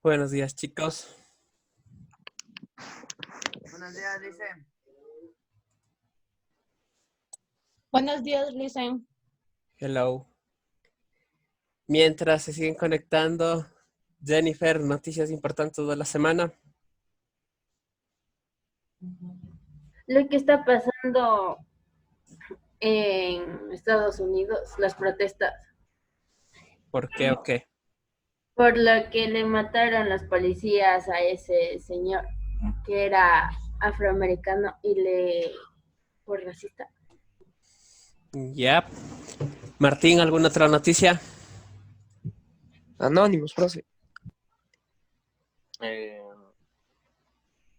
Buenos días, chicos. Buenos días, dice. Buenos días, Lisen. Hello. Mientras se siguen conectando, Jennifer, noticias importantes de la semana. Lo que está pasando en Estados Unidos, las protestas, ¿Por qué o qué? por lo que le mataron los policías a ese señor que era afroamericano por racista. Ya. Martín, ¿alguna otra noticia? Anónimos, profe.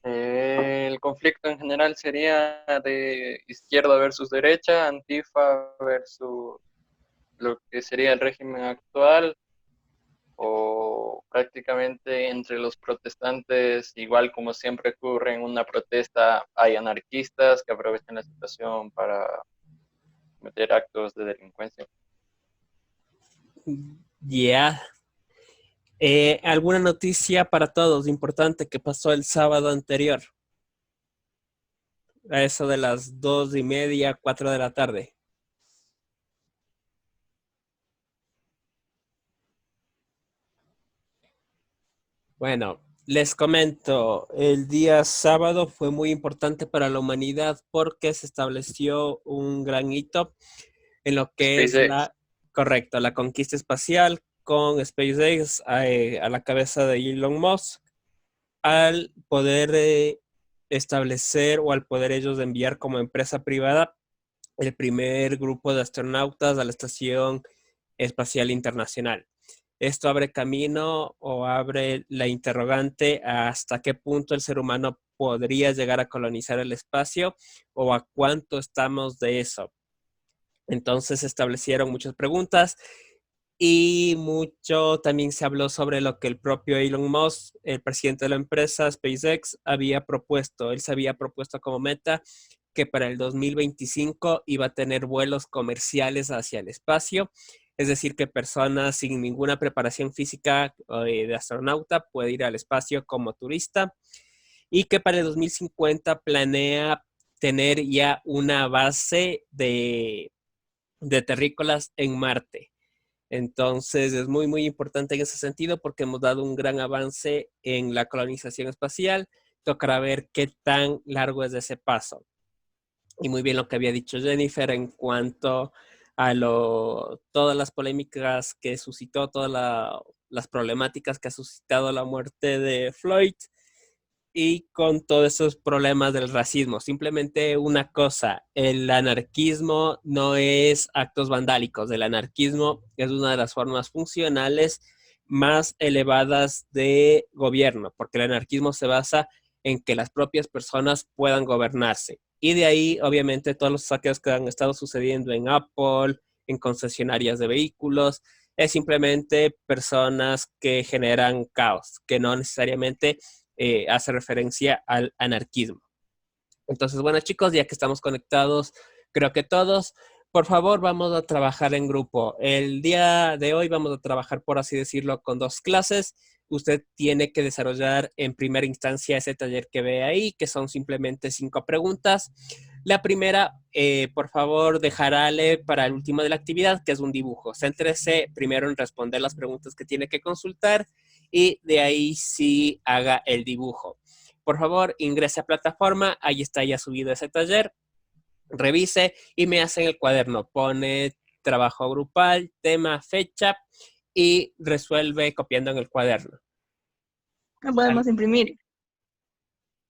El conflicto en general sería de izquierda versus derecha, Antifa versus lo que sería el régimen actual, o prácticamente entre los protestantes, igual como siempre ocurre en una protesta, hay anarquistas que aprovechan la situación para cometer actos de delincuencia. Ya. ¿Alguna noticia para todos importante que pasó el sábado anterior? A eso de las 2:30, 4 de la tarde. Bueno, les comento, el día sábado fue muy importante para la humanidad porque se estableció un gran hito en lo que es SpaceX. la conquista espacial con SpaceX a la cabeza de Elon Musk, al poder establecer o al poder ellos enviar como empresa privada el primer grupo de astronautas a la Estación Espacial Internacional. Esto abre camino o abre la interrogante a hasta qué punto el ser humano podría llegar a colonizar el espacio o a cuánto estamos de eso. Entonces se establecieron muchas preguntas y mucho también se habló sobre lo que el propio Elon Musk, el presidente de la empresa SpaceX, había propuesto. Él se había propuesto como meta que para el 2025 iba a tener vuelos comerciales hacia el espacio, es decir, que personas sin ninguna preparación física de astronauta puede ir al espacio como turista y que para el 2050 planea tener ya una base de terrícolas en Marte. Entonces es muy, muy importante en ese sentido porque hemos dado un gran avance en la colonización espacial. Tocará ver qué tan largo es ese paso. Y muy bien lo que había dicho Jennifer en cuanto a todas las polémicas que suscitó, las problemáticas que ha suscitado la muerte de Floyd y con todos esos problemas del racismo. Simplemente una cosa, el anarquismo no es actos vandálicos, el anarquismo es una de las formas funcionales más elevadas de gobierno, porque el anarquismo se basa en que las propias personas puedan gobernarse. Y de ahí, obviamente, todos los saqueos que han estado sucediendo en Apple, en concesionarias de vehículos, es simplemente personas que generan caos, que no necesariamente hace referencia al anarquismo. Entonces, bueno, chicos, ya que estamos conectados, creo que todos, por favor, vamos a trabajar en grupo. El día de hoy vamos a trabajar, por así decirlo, con 2 clases. Usted tiene que desarrollar en primera instancia ese taller que ve ahí, que son simplemente 5 preguntas. La primera, por favor, dejarle para el último de la actividad, que es un dibujo. Céntrese primero en responder las preguntas que tiene que consultar y de ahí sí haga el dibujo. Por favor, ingrese a plataforma, ahí está ya subido ese taller, revise y me hace en el cuaderno, pone trabajo grupal, tema, fecha y resuelve copiando en el cuaderno. No podemos imprimir.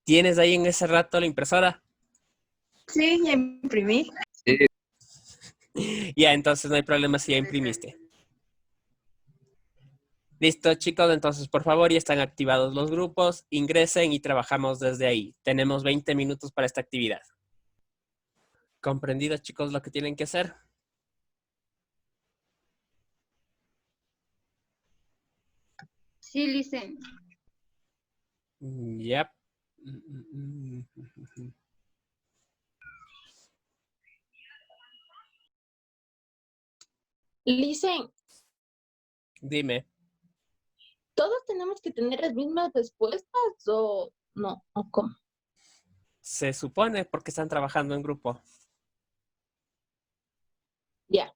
¿Tienes ahí en ese rato la impresora? Sí, ya imprimí. Sí. Ya, entonces no hay problema si ya imprimiste. Listo, chicos, entonces por favor ya están activados los grupos, ingresen y trabajamos desde ahí. Tenemos 20 minutos para esta actividad. ¿Comprendido, chicos, lo que tienen que hacer? Sí, Lisen. Yep. Lisen, Dime. ¿Todos tenemos que tener las mismas respuestas o no? ¿O cómo? Se supone porque están trabajando en grupo. Ya.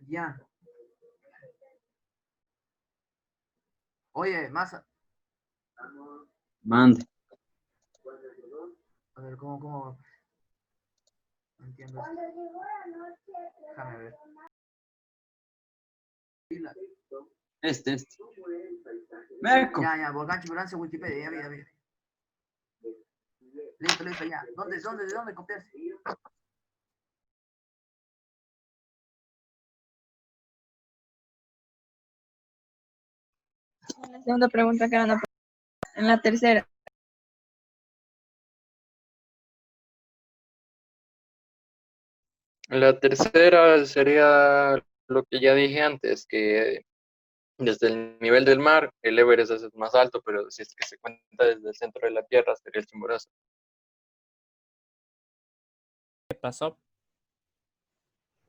Ya. Oye, Masa. Mande. A ver, ¿cómo? No entiendo esto. Déjame ver. Este. Merco. Ya, Volcán Chimborazo, Wikipedia, ya vi. Listo, ya. ¿De dónde copiaste? En la segunda pregunta que van a poner. En la tercera. La tercera sería lo que ya dije antes, que desde el nivel del mar, el Everest es el más alto, pero si es que se cuenta desde el centro de la Tierra, sería el Chimborazo. ¿Qué pasó?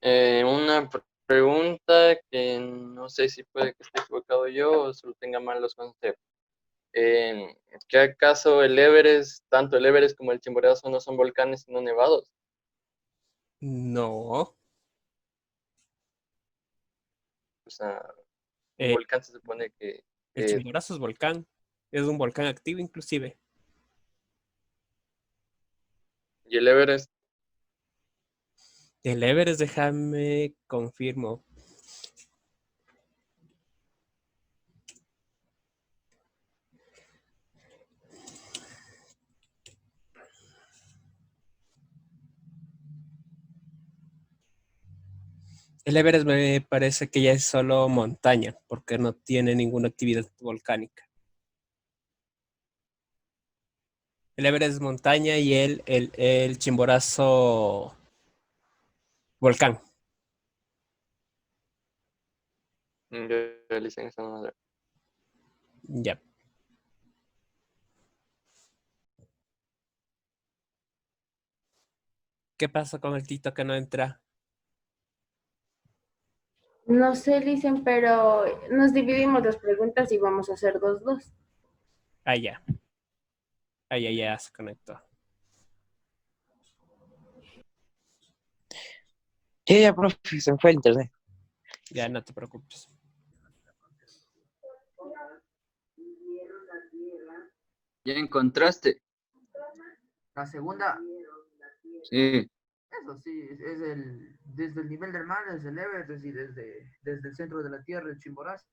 Una pregunta que no sé si puede que esté equivocado yo o solo tenga mal los conceptos. ¿Qué acaso el Everest, tanto el Everest como el Chimborazo no son volcanes sino nevados? No. O sea, un Eh, volcán se supone que el Chimborazo es volcán. Es un volcán activo inclusive. y el Everest, El Everest, déjame confirmo. El Everest me parece que ya es solo montaña, porque no tiene ninguna actividad volcánica. El Everest es montaña y el Chimborazo volcán. yo realicé esa madre. Ya. ¿Qué pasa con el Tito que no entra? No sé, dicen, pero nos dividimos las preguntas y vamos a hacer 2-2. Ah, ya. Ah, ya se conectó. Ya, profe, se me fue el internet. Ya no te preocupes. ¿Ya encontraste? La segunda, Sí. eso sí, desde el nivel del mar, desde el Everest, es decir, desde el centro de la Tierra, el Chimborazo.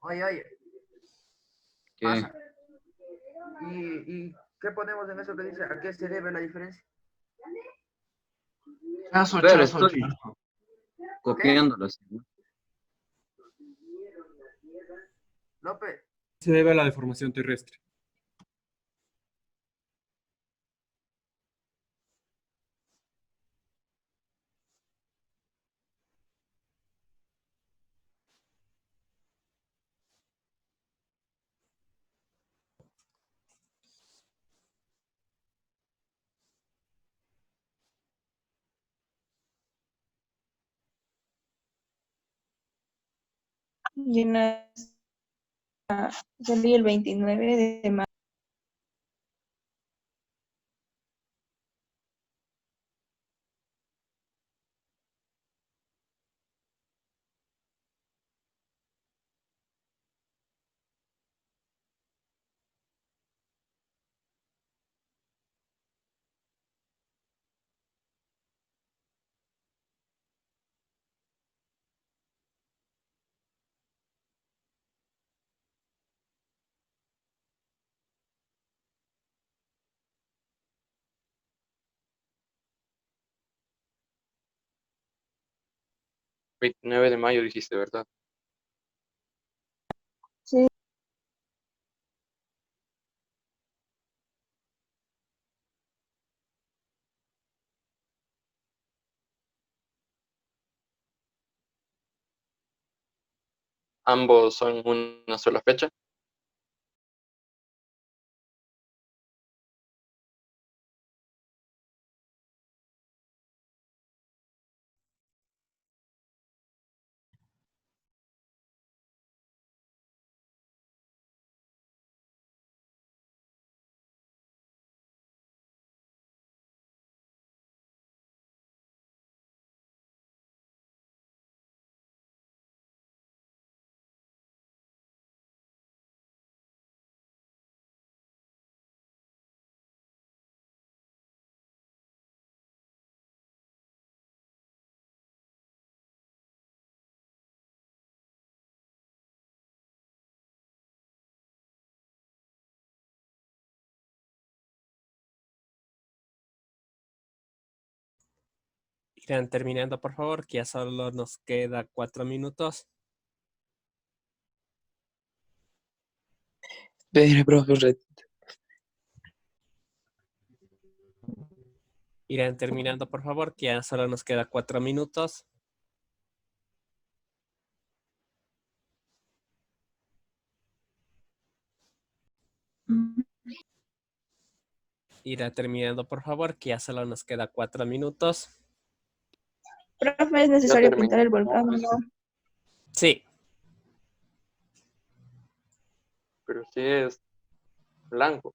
Oye, ¿Qué? Masa. ¿Y qué ponemos en eso que dice? ¿A qué se debe la diferencia? Pero estoy copiándolas. López, Se debe a la deformación terrestre. Llenas, salí el 29 de marzo. 29 de mayo dijiste, ¿verdad? Sí. Ambos son una sola fecha. Irán terminando, por favor, que ya solo nos queda 4 minutos. Espere, profe, un ratito. Irán terminando, por favor, que ya solo nos queda 4 minutos. Irá terminando, por favor, que ya solo nos queda 4 minutos. Profe, ¿es Ya necesario terminé. pintar el volcán o no? Sí, Pero sí es blanco.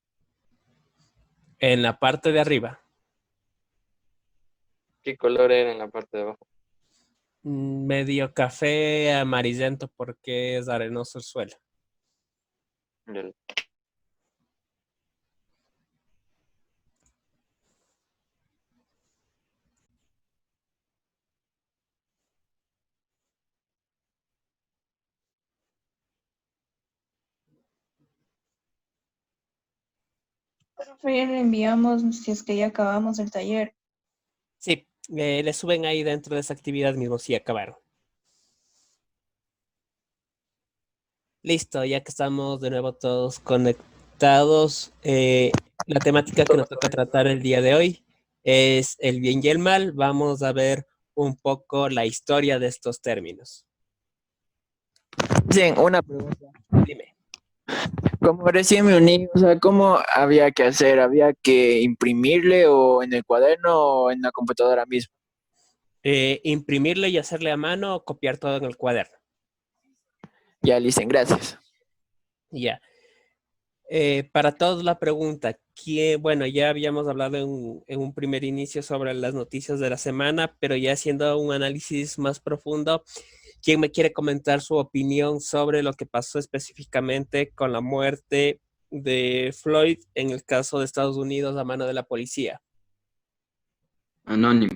en la parte de arriba. ¿Qué color era en la parte de abajo? Medio café amarillento porque es arenoso el suelo. Del- Profe, ya le enviamos si es que ya acabamos el taller. Sí, le suben ahí dentro de esa actividad mismo si acabaron. Listo, ya que estamos de nuevo todos conectados, la temática que nos toca tratar el día de hoy es el bien y el mal. Vamos a ver un poco la historia de estos términos. Bien, una pregunta. Dime. Como recién me uní, o sea, ¿cómo había que hacer? ¿Había que imprimirle o en el cuaderno o en la computadora misma? Imprimirle y hacerle a mano o copiar todo en el cuaderno. Ya, listo, gracias. Ya. Para todos la pregunta, bueno, ya habíamos hablado en un primer inicio sobre las noticias de la semana, pero ya haciendo un análisis más profundo, ¿quién me quiere comentar su opinión sobre lo que pasó específicamente con la muerte de Floyd en el caso de Estados Unidos a mano de la policía? Anónimo.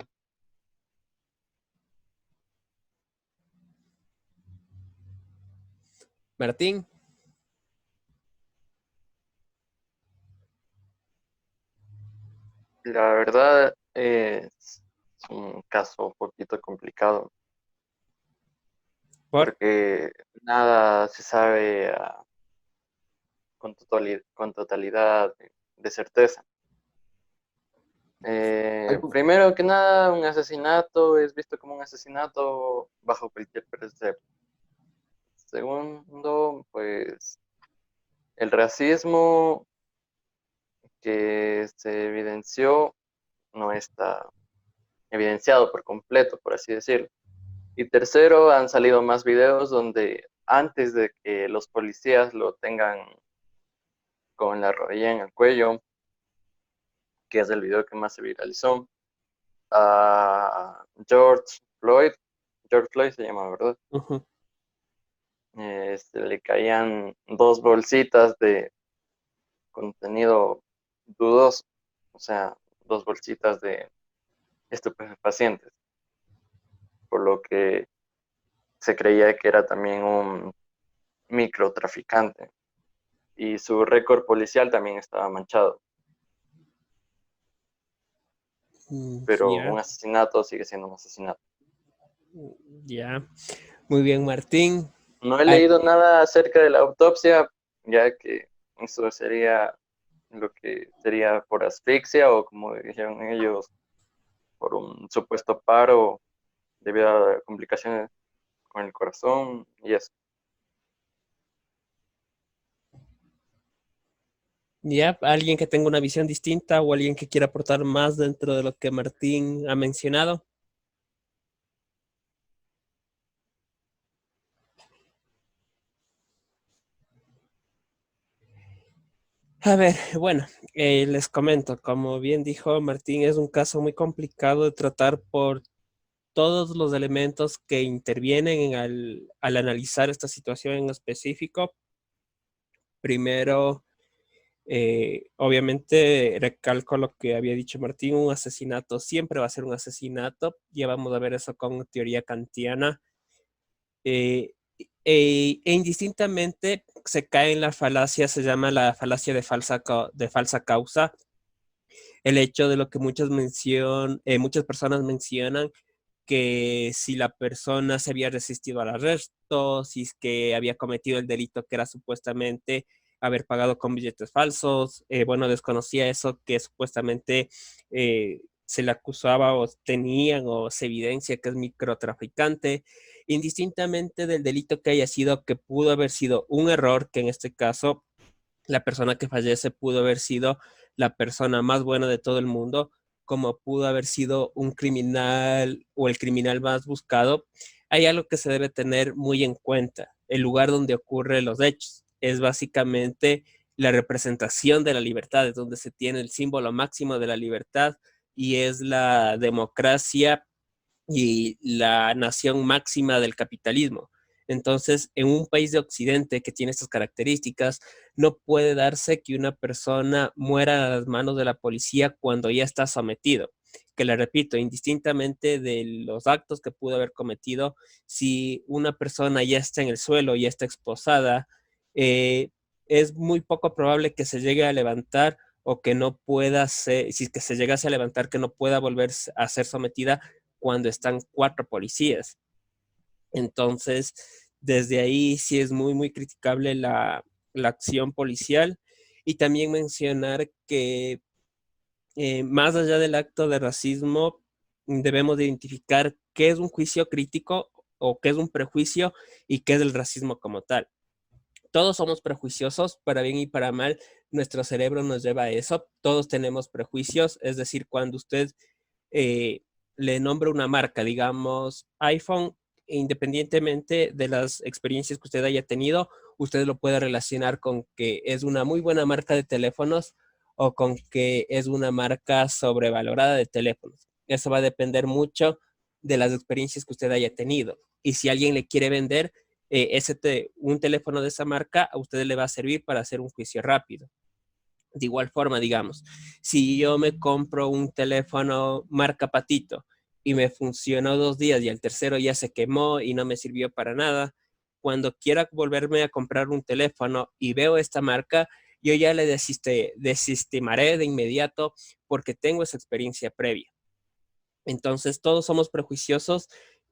Martín, La verdad es un caso un poquito complicado por porque nada se sabe con totalidad de certeza. Algo- Primero que nada, un asesinato es visto como un asesinato bajo cualquier precepto. Segundo, pues el racismo que se evidenció no está evidenciado por completo, por así decirlo. Y tercero, han salido más videos donde antes de que los policías lo tengan con la rodilla en el cuello, que es el video que más se viralizó, a George Floyd se llama, ¿verdad? ujú. Le caían dos bolsitas de contenido dudoso, o sea, dos bolsitas de estupefacientes, por lo que se creía que era también un microtraficante y su récord policial también estaba manchado, pero Ya. un asesinato sigue siendo un asesinato. Ya. Muy bien, Martín. No he Ay, leído nada acerca de la autopsia, ya que eso sería lo que sería por asfixia o como dijeron ellos, por un supuesto paro debido a complicaciones con el corazón y eso. ya, alguien que tenga una visión distinta o alguien que quiera aportar más dentro de lo que Martín ha mencionado. A ver, bueno, les comento, como bien dijo Martín, es un caso muy complicado de tratar por todos los elementos que intervienen al analizar esta situación en específico. Primero, obviamente recalco lo que había dicho Martín, un asesinato siempre va a ser un asesinato, ya vamos a ver eso con teoría kantiana. eh, e indistintamente se cae en la falacia, se llama la falacia de falsa causa, el hecho de lo que muchas personas mencionan, que si la persona se había resistido al arresto, si es que había cometido el delito que era supuestamente haber pagado con billetes falsos, bueno, desconocía eso que supuestamente se le acusaba o tenían o se evidencia que es microtraficante, indistintamente del delito que haya sido, que pudo haber sido un error, que en este caso la persona que fallece pudo haber sido la persona más buena de todo el mundo, como pudo haber sido un criminal o el criminal más buscado. Hay algo que se debe tener muy en cuenta. El lugar donde ocurren los hechos es básicamente la representación de la libertad, es donde se tiene el símbolo máximo de la libertad y es la democracia y la nación máxima del capitalismo. Entonces, en un país de Occidente que tiene estas características, no puede darse que una persona muera a las manos de la policía cuando ya está sometido. Que le repito, indistintamente de los actos que pudo haber cometido, si una persona ya está en el suelo, ya está esposada, es muy poco probable que se llegue a levantar o que no pueda ser, si es que se llegase a levantar, que no pueda volver a ser sometida cuando están 4 policías. Entonces, desde ahí sí es muy, muy criticable la acción policial. Y también mencionar que más allá del acto de racismo, debemos de identificar qué es un juicio crítico o qué es un prejuicio y qué es el racismo como tal. Todos somos prejuiciosos, para bien y para mal, nuestro cerebro nos lleva a eso. Todos tenemos prejuicios, es decir, cuando usted eh, le nombra una marca, digamos iPhone, independientemente de las experiencias que usted haya tenido, usted lo puede relacionar con que es una muy buena marca de teléfonos o con que es una marca sobrevalorada de teléfonos. Eso va a depender mucho de las experiencias que usted haya tenido. Y si alguien le quiere vender un teléfono de esa marca, a usted le va a servir para hacer un juicio rápido. De igual forma, digamos, si yo me compro un teléfono marca Patito y me funcionó 2 días y al tercero ya se quemó y no me sirvió para nada, cuando quiera volverme a comprar un teléfono y veo esta marca, yo ya le desestimaré de inmediato porque tengo esa experiencia previa. Entonces, todos somos prejuiciosos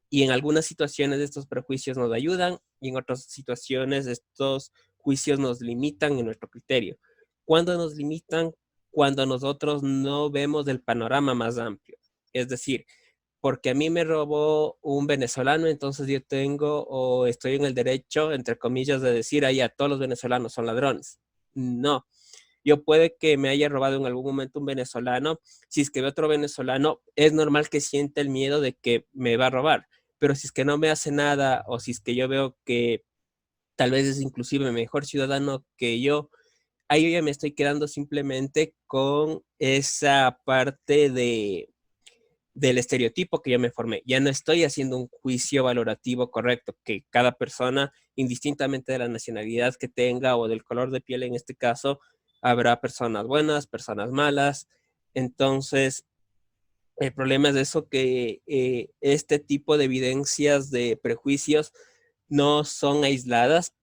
y en algunas situaciones estos prejuicios nos ayudan y en otras situaciones estos juicios nos limitan en nuestro criterio. ¿Cuándo nos limitan? Cuando nosotros no vemos el panorama más amplio. Es decir, porque a mí me robó un venezolano, entonces yo tengo o estoy en el derecho, entre comillas, de decir, ahí a todos los venezolanos son ladrones. No, yo puede que me haya robado en algún momento un venezolano, si es que ve otro venezolano, es normal que sienta el miedo de que me va a robar, pero si es que no me hace nada o si es que yo veo que tal vez es inclusive mejor ciudadano que yo, ahí yo ya me estoy quedando simplemente con esa parte del estereotipo que yo me formé. Ya no estoy haciendo un juicio valorativo correcto, que cada persona, indistintamente de la nacionalidad que tenga o del color de piel en este caso, habrá personas buenas, personas malas. Entonces, el problema es eso, que este tipo de evidencias de prejuicios no son aisladas.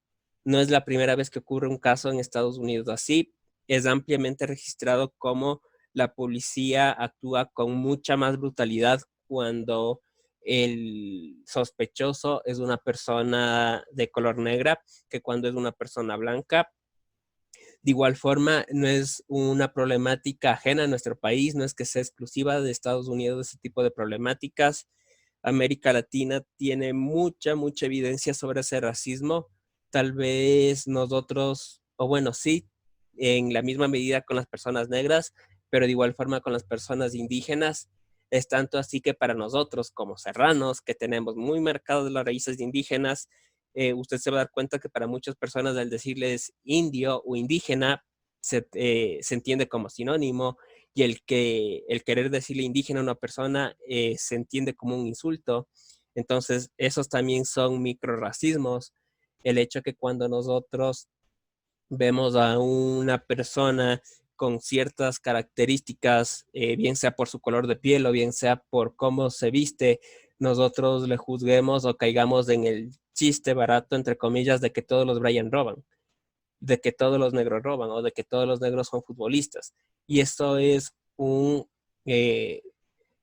No es la primera vez que ocurre un caso en Estados Unidos así. Es ampliamente registrado como la policía actúa con mucha más brutalidad cuando el sospechoso es una persona de color negra que cuando es una persona blanca. De igual forma, no es una problemática ajena a nuestro país, no es que sea exclusiva de Estados Unidos ese tipo de problemáticas. América Latina tiene mucha evidencia sobre ese racismo. Tal vez nosotros, o bueno, sí, en la misma medida con las personas negras, pero de igual forma con las personas indígenas. Es tanto así que para nosotros como serranos, que tenemos muy marcadas las raíces indígenas, usted se va a dar cuenta que para muchas personas al decirles indio o indígena se entiende como sinónimo, y el querer decirle indígena a una persona se entiende como un insulto. Entonces, esos también son microracismos. El hecho que cuando nosotros vemos a una persona con ciertas características, bien sea por su color de piel o bien sea por cómo se viste, nosotros le juzguemos o caigamos en el chiste barato, entre comillas, de que todos los Brian roban, de que todos los negros roban o de que todos los negros son futbolistas. Y esto es eh,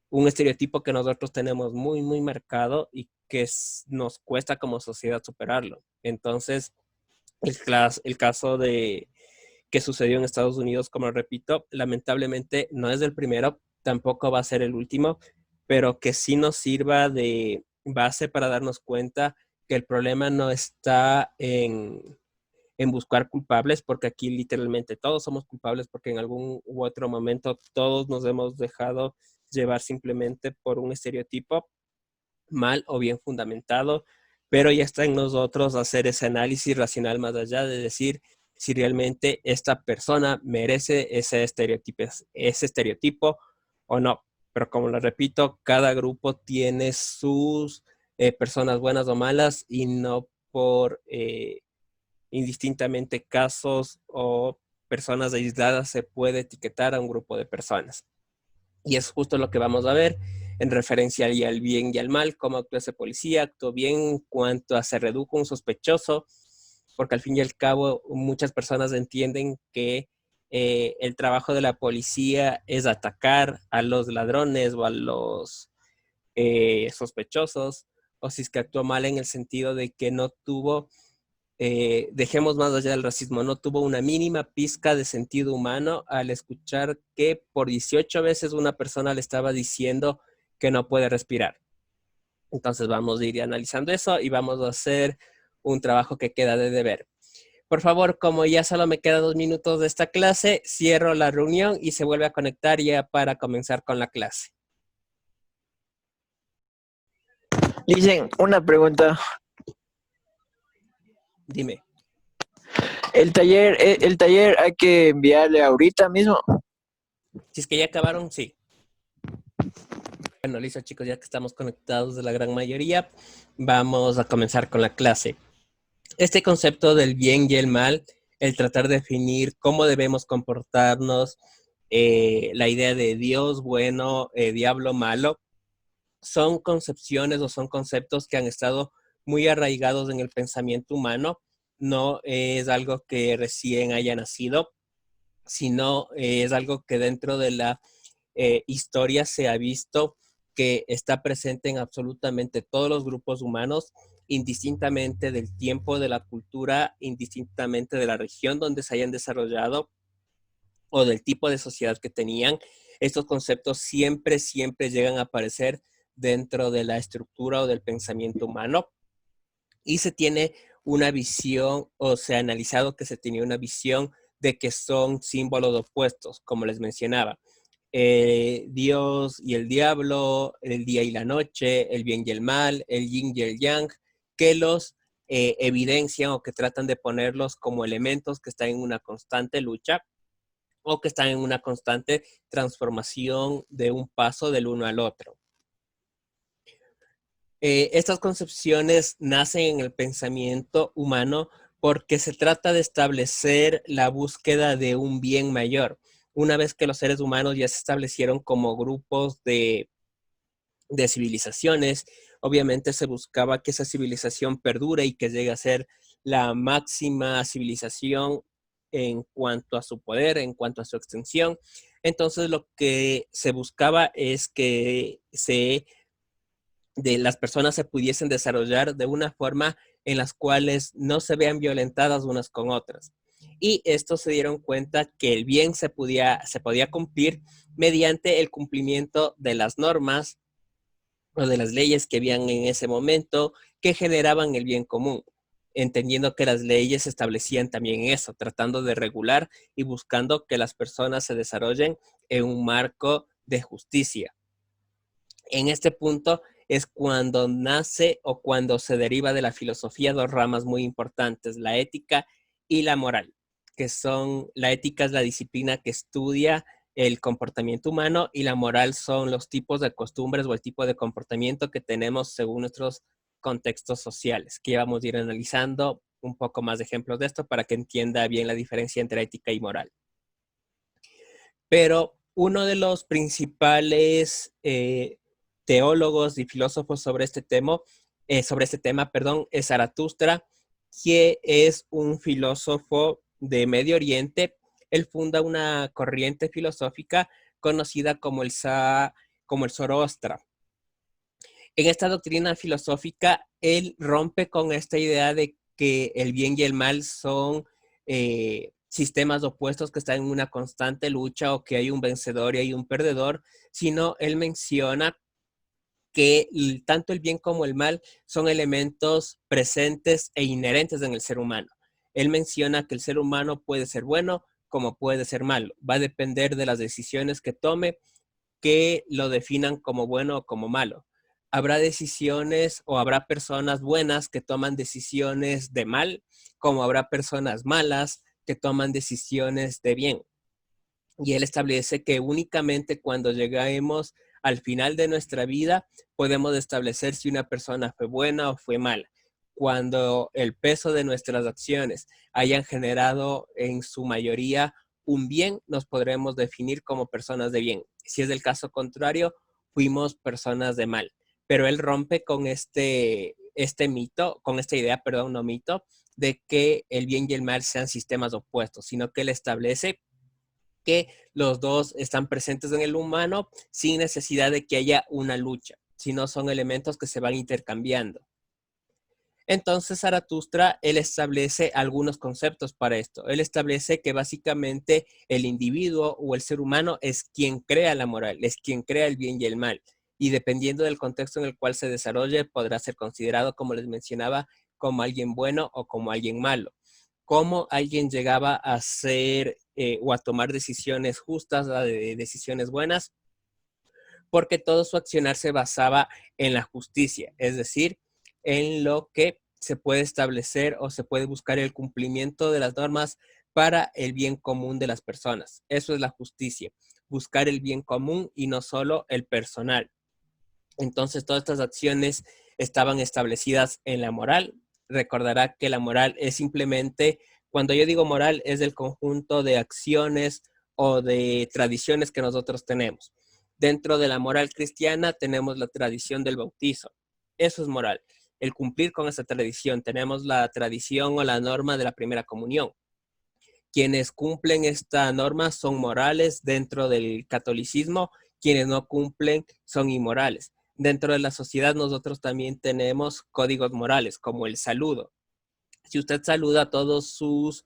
un estereotipo que nosotros tenemos muy marcado y que nos cuesta como sociedad superarlo. Entonces, el caso de que sucedió en Estados Unidos, como repito, lamentablemente no es el primero, tampoco va a ser el último, pero que sí nos sirva de base para darnos cuenta que el problema no está en buscar culpables, porque aquí literalmente todos somos culpables, porque en algún u otro momento todos nos hemos dejado llevar simplemente por un estereotipo mal o bien fundamentado, pero ya está en nosotros hacer ese análisis racional más allá de decir si realmente esta persona merece ese estereotipo o no. Pero como lo repito, cada grupo tiene sus personas buenas o malas y no por indistintamente casos o personas aisladas se puede etiquetar a un grupo de personas. Y es justo lo que vamos a ver en referencia al bien y al mal, cómo actúa ese policía, actuó bien en cuanto a se redujo un sospechoso, porque al fin y al cabo muchas personas entienden que el trabajo de la policía es atacar a los ladrones o a los sospechosos, o si es que actuó mal en el sentido de que no tuvo dejemos más allá del racismo, no tuvo una mínima pizca de sentido humano al escuchar que por 18 veces una persona le estaba diciendo que no puede respirar. Entonces vamos a ir analizando eso y vamos a hacer un trabajo que queda de deber. Por favor, como ya solo me quedan 2 minutos de esta clase, cierro la reunión y se vuelve a conectar ya para comenzar con la clase. Dicen, una pregunta. Dime. El taller hay que enviarle ahorita mismo. Si es que ya acabaron, sí. Bueno, listo chicos, ya que estamos conectados de la gran mayoría, vamos a comenzar con la clase. Este concepto del bien y el mal, el tratar de definir cómo debemos comportarnos, la idea de Dios bueno, diablo malo, son concepciones o son conceptos que han estado muy arraigados en el pensamiento humano. No es algo que recién haya nacido, sino es algo que dentro de la historia se ha visto que está presente en absolutamente todos los grupos humanos, indistintamente del tiempo, de la cultura, indistintamente de la región donde se hayan desarrollado o del tipo de sociedad que tenían. Estos conceptos siempre llegan a aparecer dentro de la estructura o del pensamiento humano y se tiene una visión, o se ha analizado que se tenía una visión de que son símbolos opuestos, como les mencionaba. Dios y el diablo, el día y la noche, el bien y el mal, el yin y el yang, que los evidencian o que tratan de ponerlos como elementos que están en una constante lucha o que están en una constante transformación de un paso del uno al otro. Estas concepciones nacen en el pensamiento humano porque se trata de establecer la búsqueda de un bien mayor. Una vez que los seres humanos ya se establecieron como grupos de civilizaciones, obviamente se buscaba que esa civilización perdure y que llegue a ser la máxima civilización en cuanto a su poder, en cuanto a su extensión. Entonces lo que se buscaba es que se de las personas se pudiesen desarrollar de una forma en las cuales no se vean violentadas unas con otras. Y estos se dieron cuenta que el bien se podía cumplir mediante el cumplimiento de las normas o de las leyes que habían en ese momento que generaban el bien común, entendiendo que las leyes establecían también eso, tratando de regular y buscando que las personas se desarrollen en un marco de justicia. En este punto es cuando nace o cuando se deriva de la filosofía dos ramas muy importantes, la ética y la moral, que son, la ética es la disciplina que estudia el comportamiento humano y la moral son los tipos de costumbres o el tipo de comportamiento que tenemos según nuestros contextos sociales, que ya vamos a ir analizando un poco más de ejemplos de esto para que entienda bien la diferencia entre ética y moral. Pero uno de los principales teólogos y filósofos sobre este tema, es Zaratustra, que es un filósofo de Medio Oriente. Él funda una corriente filosófica conocida como el Zoroastra. En esta doctrina filosófica, él rompe con esta idea de que el bien y el mal son sistemas opuestos que están en una constante lucha o que hay un vencedor y hay un perdedor, sino él menciona que tanto el bien como el mal son elementos presentes e inherentes en el ser humano. Él menciona que el ser humano puede ser bueno como puede ser malo. Va a depender de las decisiones que tome que lo definan como bueno o como malo. Habrá decisiones o habrá personas buenas que toman decisiones de mal, como habrá personas malas que toman decisiones de bien. Y él establece que únicamente cuando lleguemos al final de nuestra vida podemos establecer si una persona fue buena o fue mala. Cuando el peso de nuestras acciones hayan generado en su mayoría un bien, nos podremos definir como personas de bien. Si es el caso contrario, fuimos personas de mal. Pero él rompe con este mito, con esta idea, perdón, no mito, de que el bien y el mal sean sistemas opuestos, sino que él establece que los dos están presentes en el humano sin necesidad de que haya una lucha, sino son elementos que se van intercambiando. Entonces Zaratustra, él establece algunos conceptos para esto. Él establece que básicamente el individuo o el ser humano es quien crea la moral, es quien crea el bien y el mal. Y dependiendo del contexto en el cual se desarrolle, podrá ser considerado, como les mencionaba, como alguien bueno o como alguien malo. Cómo alguien llegaba a ser o a tomar decisiones justas, decisiones buenas, porque todo su accionar se basaba en la justicia, es decir, en lo que se puede establecer o se puede buscar el cumplimiento de las normas para el bien común de las personas. Eso es la justicia, buscar el bien común y no solo el personal. Entonces, todas estas acciones estaban establecidas en la moral. Recordará que la moral es simplemente, cuando yo digo moral, es el conjunto de acciones o de tradiciones que nosotros tenemos. Dentro de la moral cristiana tenemos la tradición del bautizo. Eso es moral, el cumplir con esa tradición. Tenemos la tradición o la norma de la primera comunión. Quienes cumplen esta norma son morales dentro del catolicismo, quienes no cumplen son inmorales. Dentro de la sociedad nosotros también tenemos códigos morales, como el saludo. Si usted saluda a todos sus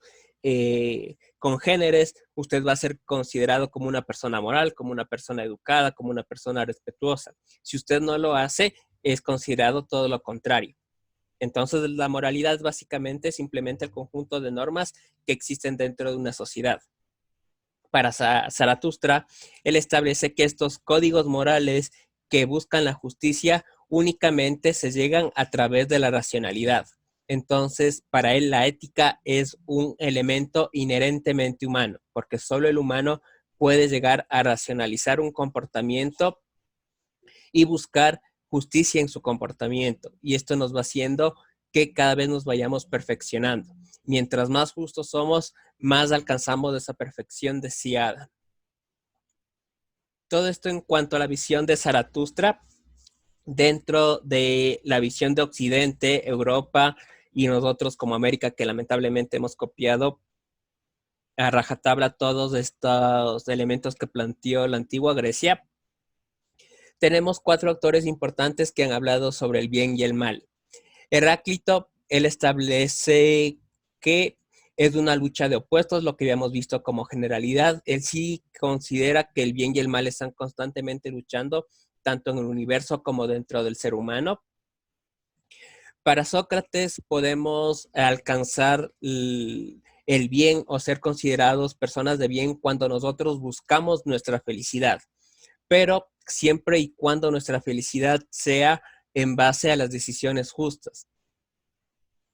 congéneres, usted va a ser considerado como una persona moral, como una persona educada, como una persona respetuosa. Si usted no lo hace, es considerado todo lo contrario. Entonces, la moralidad es básicamente simplemente el conjunto de normas que existen dentro de una sociedad. Para Zaratustra, él establece que estos códigos morales que buscan la justicia únicamente se llegan a través de la racionalidad. Entonces, para él la ética es un elemento inherentemente humano, porque solo el humano puede llegar a racionalizar un comportamiento y buscar justicia en su comportamiento. Y esto nos va haciendo que cada vez nos vayamos perfeccionando. Mientras más justos somos, más alcanzamos esa perfección deseada. Todo esto en cuanto a la visión de Zaratustra. Dentro de la visión de Occidente, Europa y nosotros como América, que lamentablemente hemos copiado a rajatabla todos estos elementos que planteó la antigua Grecia, tenemos 4 autores importantes que han hablado sobre el bien y el mal. Heráclito, él establece que es una lucha de opuestos, lo que habíamos visto como generalidad. Él sí considera que el bien y el mal están constantemente luchando, tanto en el universo como dentro del ser humano. Para Sócrates podemos alcanzar el bien o ser considerados personas de bien cuando nosotros buscamos nuestra felicidad, pero siempre y cuando nuestra felicidad sea en base a las decisiones justas.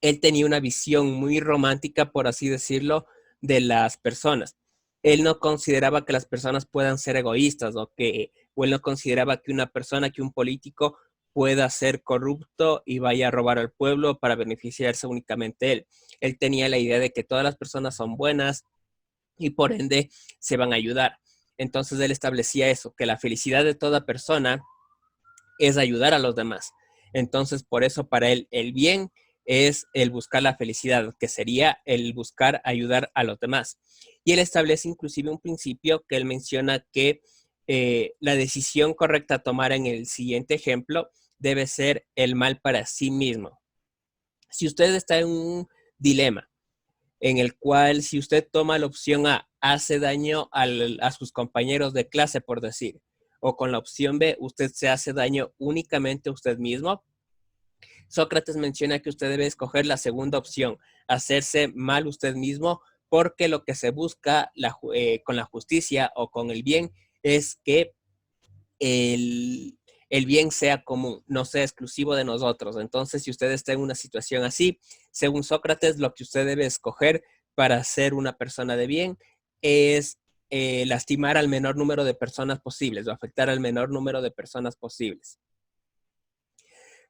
Él tenía una visión muy romántica, por así decirlo, de las personas. Él no consideraba que las personas puedan ser egoístas o él no consideraba que una persona, que un político pueda ser corrupto y vaya a robar al pueblo para beneficiarse únicamente él. Él tenía la idea de que todas las personas son buenas y por ende se van a ayudar. Entonces él establecía eso, que la felicidad de toda persona es ayudar a los demás. Entonces por eso para él el bien es el buscar la felicidad, que sería el buscar ayudar a los demás. Y él establece inclusive un principio que él menciona que la decisión correcta a tomar en el siguiente ejemplo debe ser el mal para sí mismo. Si usted está en un dilema en el cual si usted toma la opción A, hace daño a sus compañeros de clase, por decir, o con la opción B, usted se hace daño únicamente a usted mismo, Sócrates menciona que usted debe escoger la segunda opción, hacerse mal usted mismo, porque lo que se busca con la justicia o con el bien es que el bien sea común, no sea exclusivo de nosotros. Entonces, si usted está en una situación así, según Sócrates, lo que usted debe escoger para ser una persona de bien es lastimar al menor número de personas posibles o afectar al menor número de personas posibles.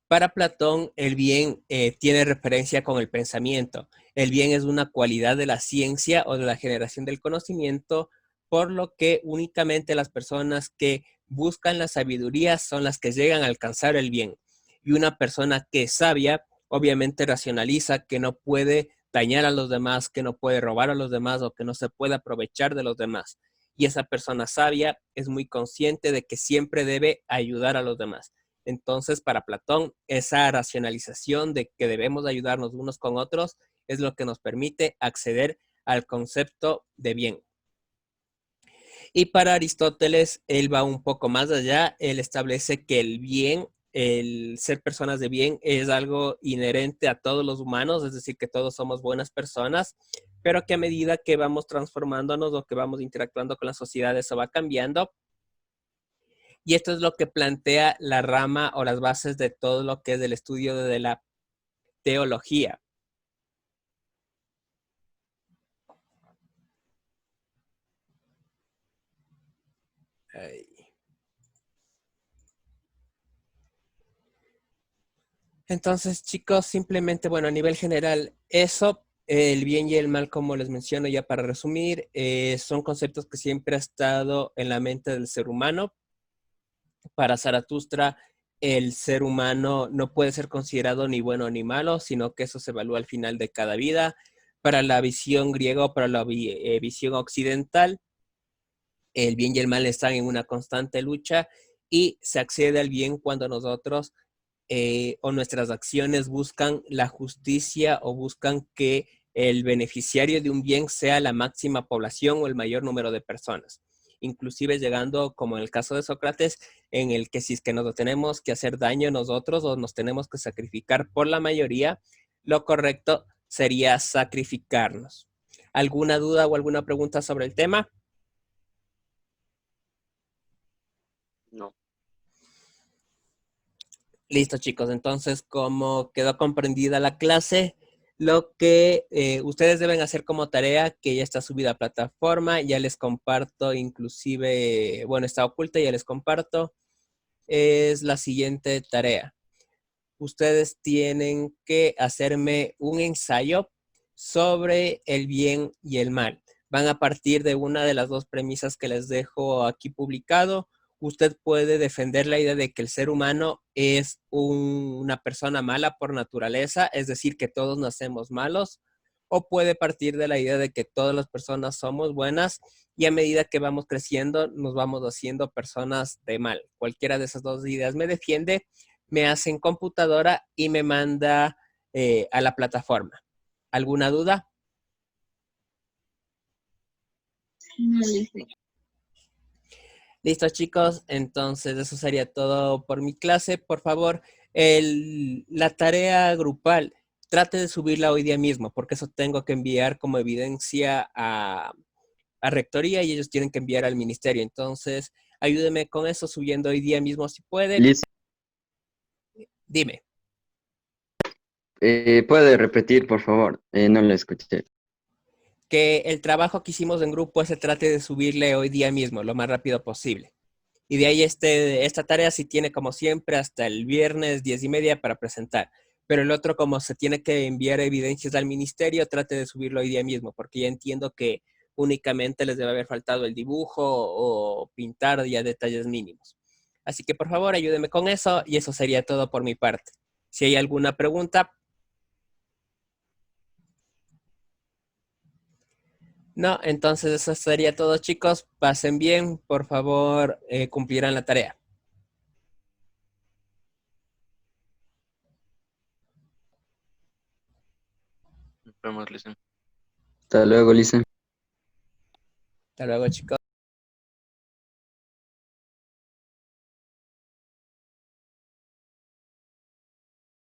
Para Platón, el bien tiene referencia con el pensamiento. El bien es una cualidad de la ciencia o de la generación del conocimiento, por lo que únicamente las personas que buscan la sabiduría son las que llegan a alcanzar el bien. Y una persona que es sabia, obviamente racionaliza que no puede dañar a los demás, que no puede robar a los demás o que no se puede aprovechar de los demás. Y esa persona sabia es muy consciente de que siempre debe ayudar a los demás. Entonces, para Platón, esa racionalización de que debemos ayudarnos unos con otros es lo que nos permite acceder al concepto de bien. Y para Aristóteles, él va un poco más allá. Él establece que el bien, el ser personas de bien, es algo inherente a todos los humanos, es decir, que todos somos buenas personas, pero que a medida que vamos transformándonos o que vamos interactuando con la sociedad, eso va cambiando. Y esto es lo que plantea la rama o las bases de todo lo que es el estudio de la teología. Entonces, chicos, simplemente, bueno, a nivel general, eso, el bien y el mal, como les menciono ya para resumir, son conceptos que siempre han estado en la mente del ser humano. Para Zaratustra, el ser humano no puede ser considerado ni bueno ni malo, sino que eso se evalúa al final de cada vida. Para la visión griega o para la visión occidental, el bien y el mal están en una constante lucha y se accede al bien cuando nosotros o nuestras acciones buscan la justicia o buscan que el beneficiario de un bien sea la máxima población o el mayor número de personas. Inclusive llegando, como en el caso de Sócrates, en el que si es que nos tenemos que hacer daño nosotros o nos tenemos que sacrificar por la mayoría, lo correcto sería sacrificarnos. ¿Alguna duda o alguna pregunta sobre el tema? No. Listo, chicos. Entonces, como quedó comprendida la clase, lo que ustedes deben hacer como tarea, que ya está subida a plataforma, ya les comparto, inclusive, bueno, está oculta, ya les comparto, es la siguiente tarea. Ustedes tienen que hacerme un ensayo sobre el bien y el mal. Van a partir de una de las dos premisas que les dejo aquí publicado. Usted puede defender la idea de que el ser humano es una persona mala por naturaleza, es decir, que todos nacemos malos, o puede partir de la idea de que todas las personas somos buenas y a medida que vamos creciendo nos vamos haciendo personas de mal. Cualquiera de esas dos ideas me defiende, me hace en computadora y me manda a la plataforma. ¿Alguna duda? No, listo. Listo, chicos. Entonces, eso sería todo por mi clase. Por favor, la tarea grupal, trate de subirla hoy día mismo, porque eso tengo que enviar como evidencia a rectoría y ellos tienen que enviar al ministerio. Entonces, ayúdeme con eso, subiendo hoy día mismo si puede. Liz, Dime. ¿puede repetir, por favor? No lo escuché. Que el trabajo que hicimos en grupo se trate de subirle hoy día mismo, lo más rápido posible. Y de ahí esta tarea sí tiene como siempre hasta el viernes 10:30 para presentar. Pero el otro, como se tiene que enviar evidencias al ministerio, trate de subirlo hoy día mismo, porque ya entiendo que únicamente les debe haber faltado el dibujo o pintar ya detalles mínimos. Así que por favor ayúdeme con eso y eso sería todo por mi parte. Si hay alguna pregunta. No, entonces eso sería todo, chicos. Pasen bien, por favor, cumplirán la tarea. Nos vemos, Lisa. Hasta luego, Lisa. Hasta luego, chicos.